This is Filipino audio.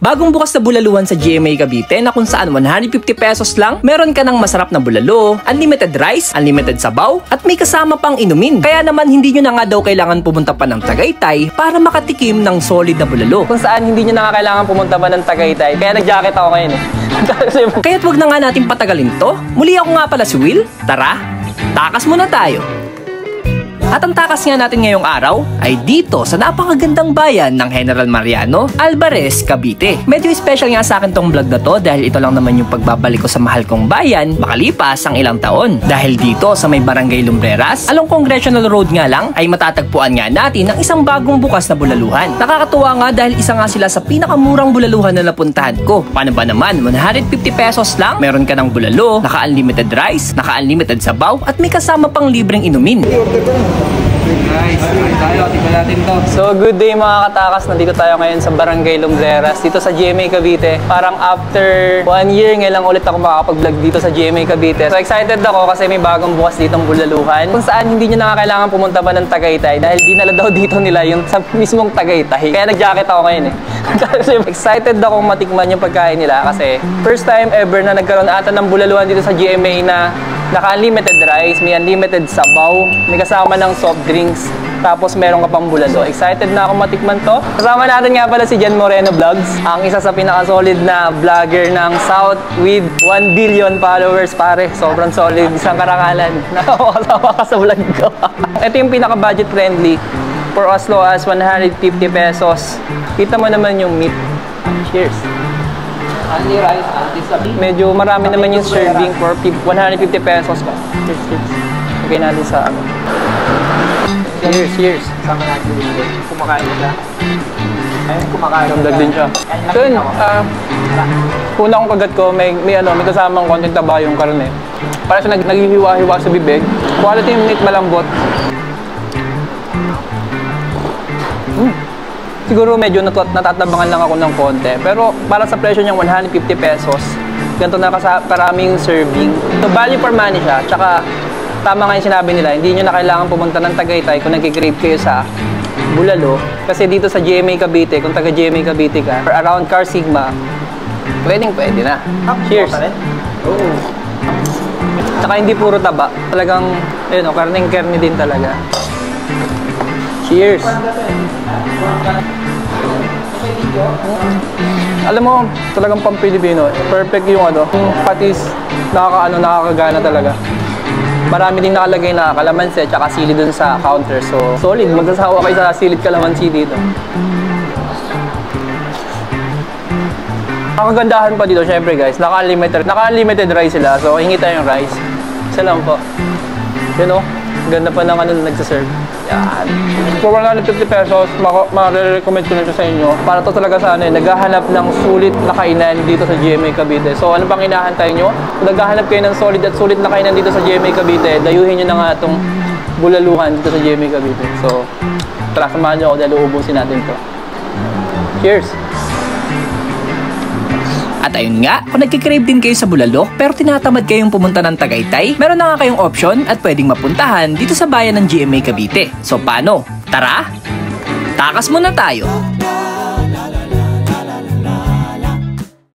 Bagong bukas na bulaluhan sa GMA Cavite na kung saan 150 pesos lang, meron ka ng masarap na bulalo, unlimited rice, unlimited sabaw, at may kasama pang inumin. Kaya naman hindi nyo na nga daw kailangan pumunta pa ng Tagaytay para makatikim ng solid na bulalo. Kung saan hindi nyo na nga kailangan pumunta pa ng Tagaytay, kaya nag-jacket ako ngayon eh. Kaya't wag na nga natin patagalin to. Muli ako nga pala si Will. Tara, takas muna tayo. At ang takas nga natin ngayong araw ay dito sa napakagandang bayan ng General Mariano, Alvarez, Cavite. Medyo special nga sa akin tong vlog na to dahil ito lang naman yung pagbabalik ko sa mahal kong bayan makalipas ang ilang taon. Dahil dito sa may Barangay Lumbreras, along Congressional Road nga lang ay matatagpuan nga natin ang isang bagong bukas na bulaluhan. Nakakatuwa nga dahil isa nga sila sa pinakamurang bulaluhan na napuntahan ko. Paano ba naman? 150 pesos lang, meron ka ng bulalo, naka-unlimited rice, naka-unlimited sabaw, at may kasama pang libreng inumin. Guys, tayo, tingnan natin to. So, good day mga katakas. Nandito tayo ngayon sa Barangay Lumbreras, dito sa GMA Cavite. Parang after 1 year, ngayon lang ulit ako makakapag-vlog dito sa GMA Cavite. So, excited ako kasi may bagong bukas ditong bulaluhan. Kung saan hindi nyo na kailangan pumunta pa ng Tagaytay dahil dinala daw dito nila yung sa mismong Tagaytay. Kaya nag-jacket ako ngayon eh. Kasi excited akong matikman yung pagkain nila kasi first time ever na nagkaroon ata ng bulaluhan dito sa GMA na naka-unlimited rice, may unlimited sabaw, may kasama ng soft drinks, tapos meron ka pang bulalo. Excited na ako matikman to. Kasama natin nga pala si Jen Moreno Vlogs, ang isa sa pinaka-solid na vlogger ng South with 1 billion followers, pare. Sobrang solid, isang karangalan. Nakakasama ka sa vlog ko. Ito yung pinaka-budget friendly. For as low as 150 pesos. Kita mo naman yung meat. Cheers. Only rice, only sabi. Medyo marami naman yung serving for 150 pesos ko. Cheers, cheers. Lagay natin sa ano. Cheers, cheers. Sama natin dito. Kumakain ka. Ayun, kumakain ka. Damdag din siya. So yun, una kong kagat ko, may kasamang konting taba yung karne. Para siya naghihiwa-hiwa sa bibig. Quality yung meat, malambot. Siguro medyo natatabangan lang ako ng konti. Pero para sa presyo niyang 150 pesos, ganito na karaming serving. So value for money siya. Tsaka tama nga yung sinabi nila, hindi nyo na kailangan pumunta ng Tagaytay kung nag-crave kayo sa bulalo. Kasi dito sa GMA Cavite, kung taga GMA Cavite ka, or around Car Sigma, pwede na. Cheers! Oo. Tsaka hindi puro taba. Talagang, ayun o, karneng-kerne din talaga. Cheers! Alam mo, talagang pang-Pilipino. Perfect yung yung patis, nakakagana talaga. Marami din nakalagay na kalamansi at sili dun sa counter. So, solid. Magsasawa kayo sa silid kalamansi dito. Ang kagandahan pa dito, syempre guys, naka-unlimited rice sila. So, hingi tayong rice. Isa lang po. Yun o, ganda pa ng nagsaserve. Yan. For 150 pesos, ma-recommend ko na siya sa inyo. Para to talaga sa naghahanap ng sulit na kainan dito sa GMA Cavite. So ano pang hinahantay nyo? Kung naghahanap kayo ng solid at sulit na kainan dito sa GMA Cavite, dayuhin nyo na nga itong bulaluhan dito sa GMA Cavite. So, tara, samahan nyo ako dahil uubusin natin to. Cheers! At ayun nga, kung nagkikrave din kayo sa bulalo pero tinatamad kayong pumunta ng Tagaytay, meron na nga kayong option at pwedeng mapuntahan dito sa bayan ng GMA Cavite. So paano? Tara, takas muna tayo!